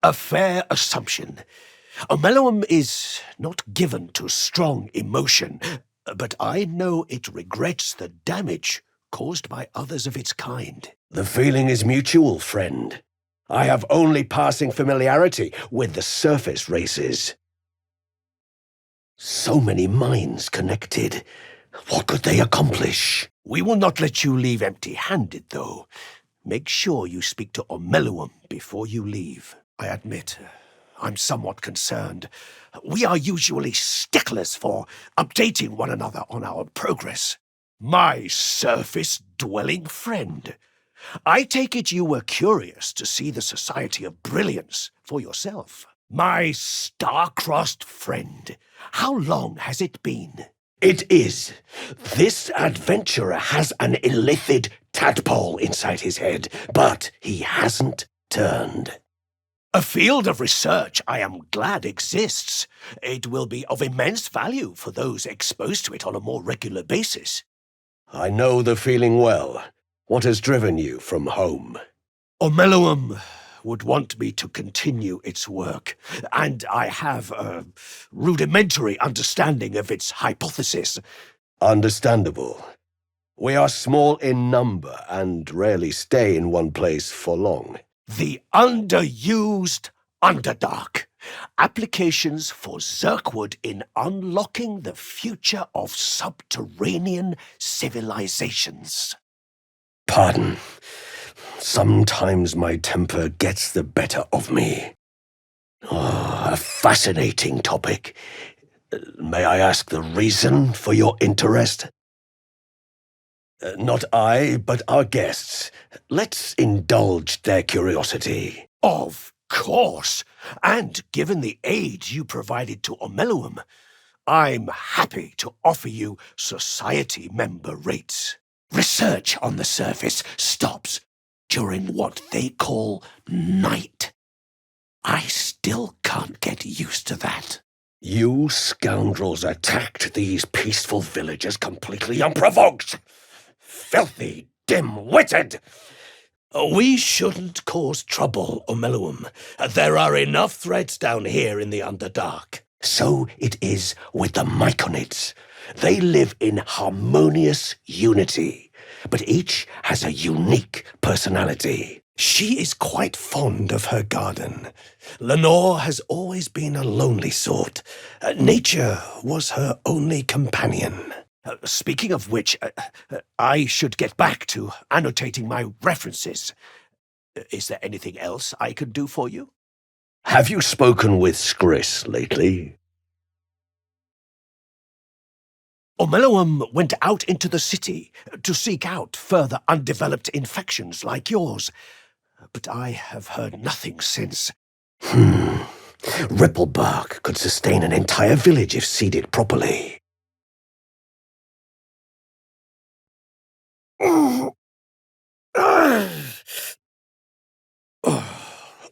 A fair assumption. Omeluum is not given to strong emotion, but I know it regrets the damage caused by others of its kind. The feeling is mutual, friend. I have only passing familiarity with the surface races. So many minds connected. What could they accomplish? We will not let you leave empty-handed, though. Make sure you speak to Omeluum before you leave. I admit, I'm somewhat concerned. We are usually sticklers for updating one another on our progress. My surface-dwelling friend. I take it you were curious to see the Society of Brilliance for yourself. My star-crossed friend. How long has it been? It is. This adventurer has an illithid tadpole inside his head, but he hasn't turned. A field of research I am glad exists. It will be of immense value for those exposed to it on a more regular basis. I know the feeling well. What has driven you from home? Omeluum would want me to continue its work, and I have a rudimentary understanding of its hypothesis. Understandable. We are small in number and rarely stay in one place for long. The underused Underdark. Applications for Zirkwood in unlocking the future of subterranean civilizations. Pardon. Sometimes my temper gets the better of me. A fascinating topic. May I ask the reason for your interest? Not I, but our guests. Let's indulge their curiosity. Of course. And given the aid you provided to Omeluum, I'm happy to offer you society member rates. Research on the surface stops during what they call night. I still can't get used to that. You scoundrels attacked these peaceful villagers completely unprovoked. Filthy, dim-witted! We shouldn't cause trouble, Omeluum. There are enough threats down here in the Underdark. So it is with the Myconids. They live in harmonious unity, but each has a unique personality. She is quite fond of her garden. Lenore has always been a lonely sort. Nature was her only companion. Speaking of which, I should get back to annotating my references. Is there anything else I can do for you? Have you spoken with Skris lately? Omeluum went out into the city to seek out further undeveloped infections like yours, but I have heard nothing since. Ripplebark could sustain an entire village if seeded properly.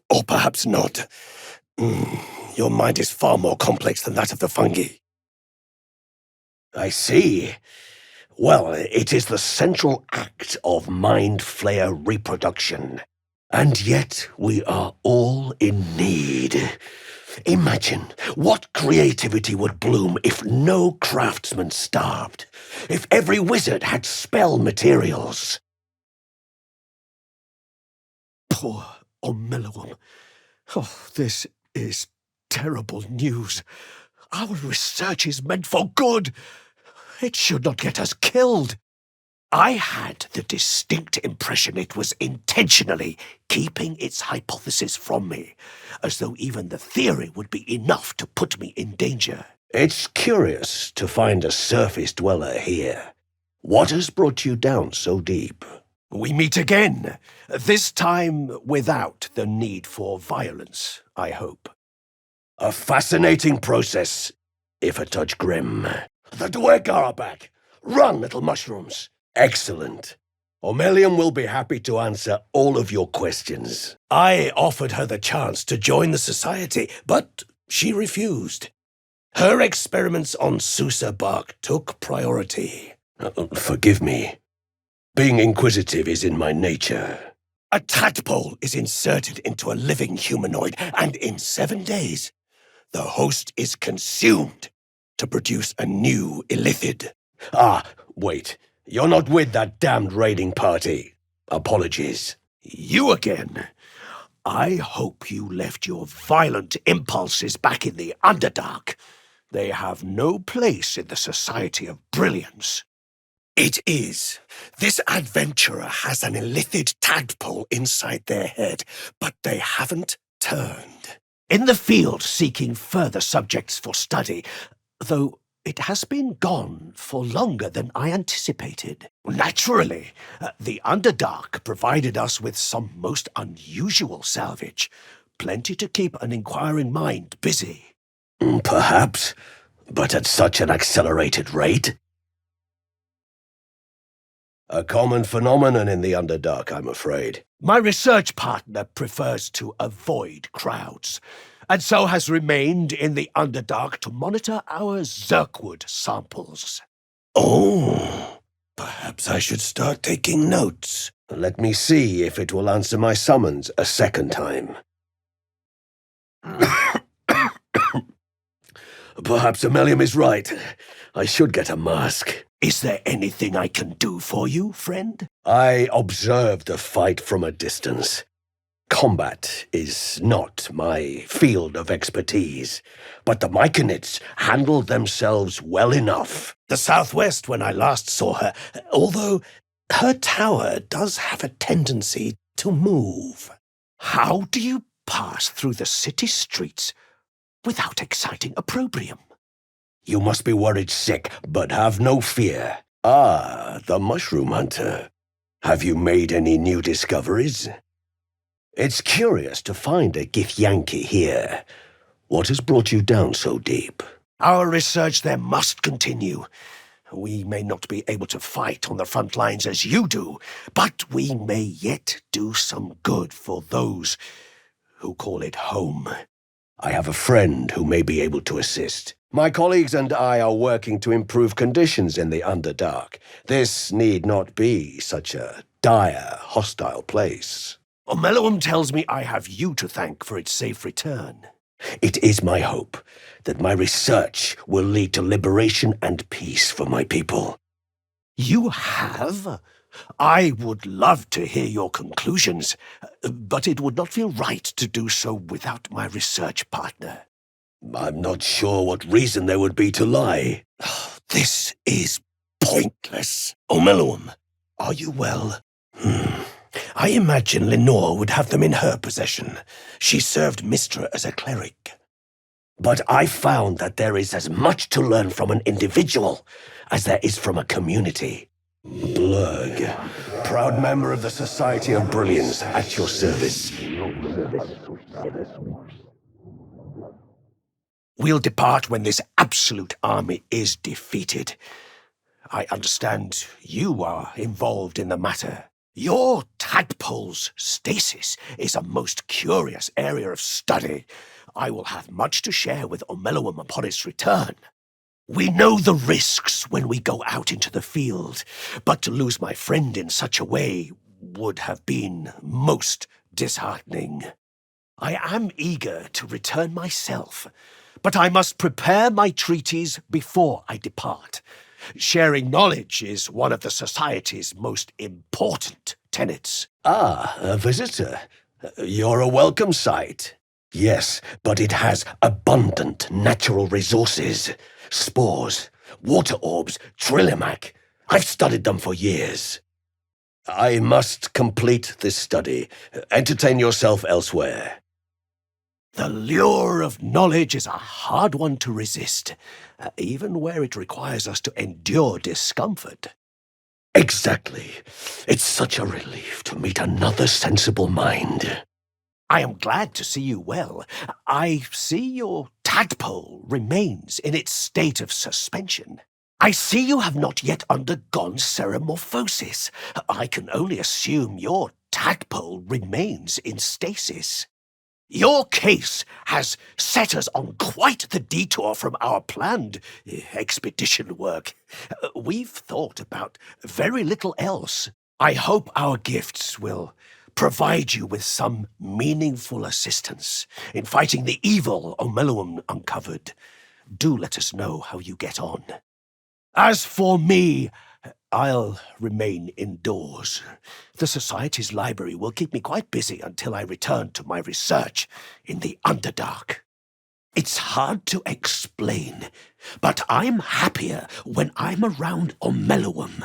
Or perhaps not. Your mind is far more complex than that of the fungi. I see. Well, it is the central act of mind flayer reproduction. And yet we are all in need. Imagine what creativity would bloom if no craftsman starved, if every wizard had spell materials. Poor Omeluum. Oh, this is terrible news. Our research is meant for good. It should not get us killed. I had the distinct impression it was intentionally keeping its hypothesis from me, as though even the theory would be enough to put me in danger. It's curious to find a surface dweller here. What has brought you down so deep? We meet again, this time without the need for violence, I hope. A fascinating process, if a touch grim. The Dwerg are back. Run, little mushrooms. Excellent. Omeluum will be happy to answer all of your questions. I offered her the chance to join the society, but she refused. Her experiments on Susa bark took priority. Forgive me. Being inquisitive is in my nature. A tadpole is inserted into a living humanoid, and in 7 days, the host is consumed to produce a new illithid. Ah, wait. You're not with that damned raiding party. Apologies. You again. I hope you left your violent impulses back in the Underdark. They have no place in the Society of Brilliance. It is. This adventurer has an illithid tadpole inside their head, but they haven't turned. In the field seeking further subjects for study, though it has been gone for longer than I anticipated. Naturally, the Underdark provided us with some most unusual salvage. Plenty to keep an inquiring mind busy. Perhaps, but at such an accelerated rate? A common phenomenon in the Underdark, I'm afraid. My research partner prefers to avoid crowds, and so has remained in the Underdark to monitor our Zirkwood samples. Oh, perhaps I should start taking notes. Let me see if it will answer my summons a second time. Perhaps Ammelium is right. I should get a mask. Is there anything I can do for you, friend? I observed the fight from a distance. Combat is not my field of expertise, but the Myconids handled themselves well enough. The southwest when I last saw her, although her tower does have a tendency to move. How do you pass through the city streets without exciting opprobrium? You must be worried sick, but have no fear. Ah, the Mushroom Hunter. Have you made any new discoveries? It's curious to find a Githyanki here. What has brought you down so deep? Our research there must continue. We may not be able to fight on the front lines as you do, but we may yet do some good for those who call it home. I have a friend who may be able to assist. My colleagues and I are working to improve conditions in the Underdark. This need not be such a dire, hostile place. Omeluum tells me I have you to thank for its safe return. It is my hope that my research will lead to liberation and peace for my people. You have? I would love to hear your conclusions, but it would not feel right to do so without my research partner. I'm not sure what reason there would be to lie. This is pointless. Omeluum, are you well? I imagine Lenore would have them in her possession. She served Mistra as a cleric. But I found that there is as much to learn from an individual as there is from a community. Blurg, proud member of the Society of Brilliance, at your service. We'll depart when this absolute army is defeated. I understand you are involved in the matter. Your tadpole's stasis is a most curious area of study. I will have much to share with Omeluum upon its return. We know the risks when we go out into the field, but to lose my friend in such a way would have been most disheartening. I am eager to return myself, but I must prepare my treaties before I depart. Sharing knowledge is one of the Society's most important tenets. Ah, a visitor. You're a welcome sight. Yes, but it has abundant natural resources. Spores, water orbs, Trillimac. I've studied them for years. I must complete this study. Entertain yourself elsewhere. The lure of knowledge is a hard one to resist, even where it requires us to endure discomfort. Exactly. It's such a relief to meet another sensible mind. I am glad to see you well. I see your tadpole remains in its state of suspension. I see you have not yet undergone ceremorphosis. I can only assume your tadpole remains in stasis. Your case has set us on quite the detour from our planned expedition work. We've thought about very little else. I hope our gifts will provide you with some meaningful assistance in fighting the evil Omeluum uncovered, do let us know how you get on. As for me, I'll remain indoors. The Society's library will keep me quite busy until I return to my research in the Underdark. It's hard to explain, but I'm happier when I'm around Omeluum.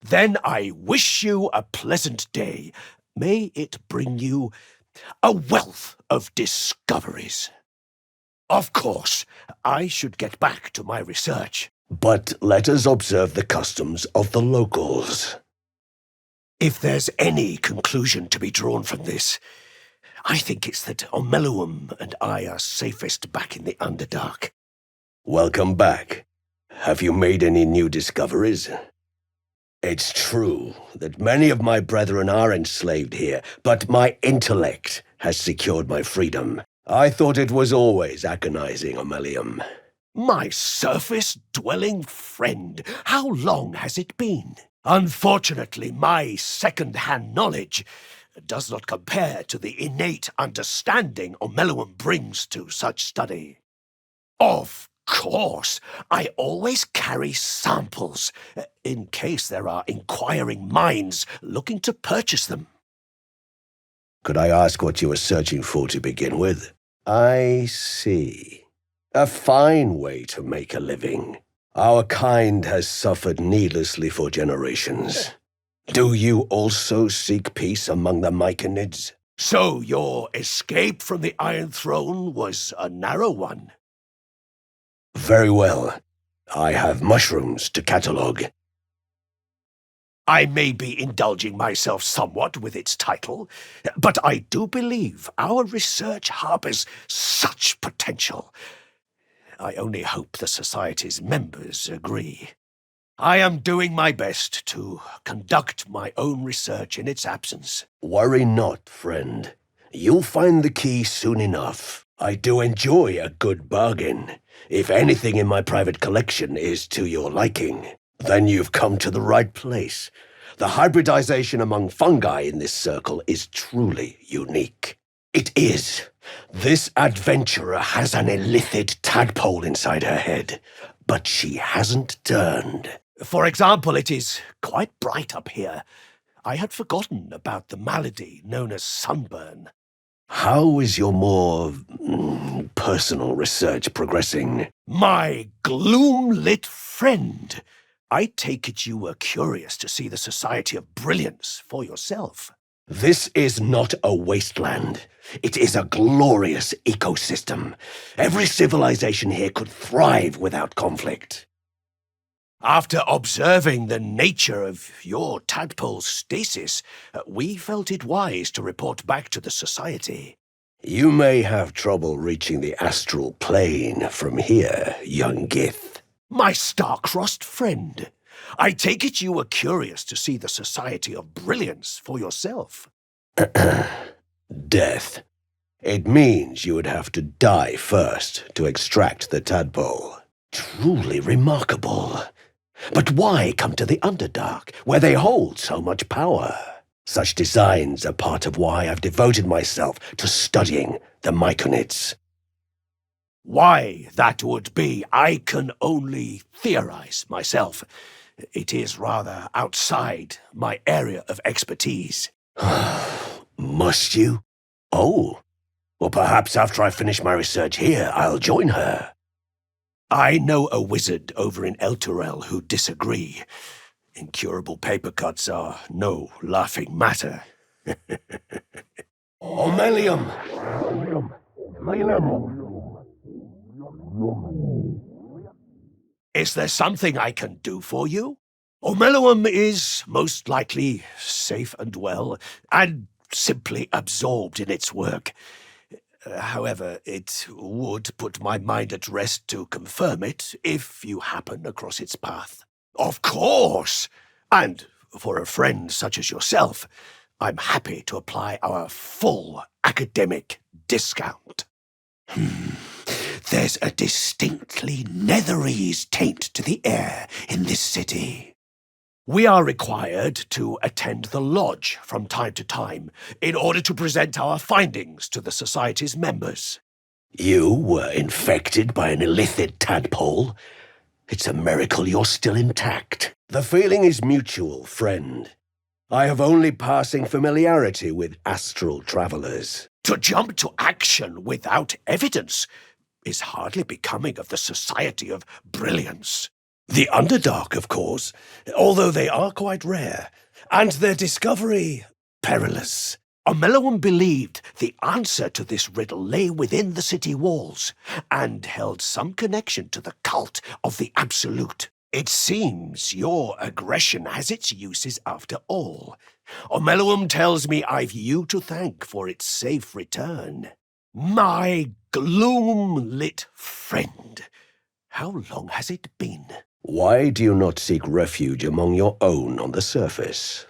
Then I wish you a pleasant day. May it bring you a wealth of discoveries. Of course, I should get back to my research. But let us observe the customs of the locals. If there's any conclusion to be drawn from this, I think it's that Omeluum and I are safest back in the Underdark. Welcome back. Have you made any new discoveries? It's true that many of my brethren are enslaved here, but my intellect has secured my freedom. I thought it was always agonizing, Omelium. My surface-dwelling friend, how long has it been? Unfortunately, my second-hand knowledge does not compare to the innate understanding Omeluum brings to such study. Of course, I always carry samples, in case there are inquiring minds looking to purchase them. Could I ask what you were searching for to begin with? I see. A fine way to make a living. Our kind has suffered needlessly for generations. Do you also seek peace among the Myconids? So your escape from the Iron Throne was a narrow one? Very well. I have mushrooms to catalogue. I may be indulging myself somewhat with its title, but I do believe our research harbors such potential. I only hope the Society's members agree. I am doing my best to conduct my own research in its absence. Worry not, friend. You'll find the key soon enough. I do enjoy a good bargain. If anything in my private collection is to your liking, then you've come to the right place. The hybridization among fungi in this circle is truly unique. It is. This adventurer has an illithid tadpole inside her head, but she hasn't turned. For example, it is quite bright up here. I had forgotten about the malady known as sunburn. How is your more personal research progressing? My gloom-lit friend! I take it you were curious to see the Society of Brilliance for yourself. This is not a wasteland. It is a glorious ecosystem. Every civilization here could thrive without conflict. After observing the nature of your tadpole's stasis, we felt it wise to report back to the Society. You may have trouble reaching the astral plane from here, young Gith. My star-crossed friend, I take it you were curious to see the Society of Brilliance for yourself. Death. It means you would have to die first to extract the tadpole. Truly remarkable. But why come to the Underdark, where they hold so much power? Such designs are part of why I've devoted myself to studying the Myconids. Why that would be, I can only theorize myself. It is rather outside my area of expertise. Must you? Oh. Well, perhaps after I finish my research here, I'll join her. I know a wizard over in Elturel who disagree. Incurable paper cuts are no laughing matter. Omelium! Is there something I can do for you? Omeluum is most likely safe and well, and simply absorbed in its work. However, it would put my mind at rest to confirm it if you happen across its path. Of course! And for a friend such as yourself, I'm happy to apply our full academic discount. There's a distinctly Netherese taint to the air in this city. We are required to attend the lodge from time to time in order to present our findings to the Society's members. You were infected by an illithid tadpole? It's a miracle you're still intact. The feeling is mutual, friend. I have only passing familiarity with astral travelers. To jump to action without evidence is hardly becoming of the Society of Brilliance. The Underdark, of course, although they are quite rare, and their discovery perilous. Omeluum believed the answer to this riddle lay within the city walls, and held some connection to the cult of the Absolute. It seems your aggression has its uses after all. Omeluum tells me I've you to thank for its safe return. My gloom-lit friend, how long has it been? Why do you not seek refuge among your own on the surface?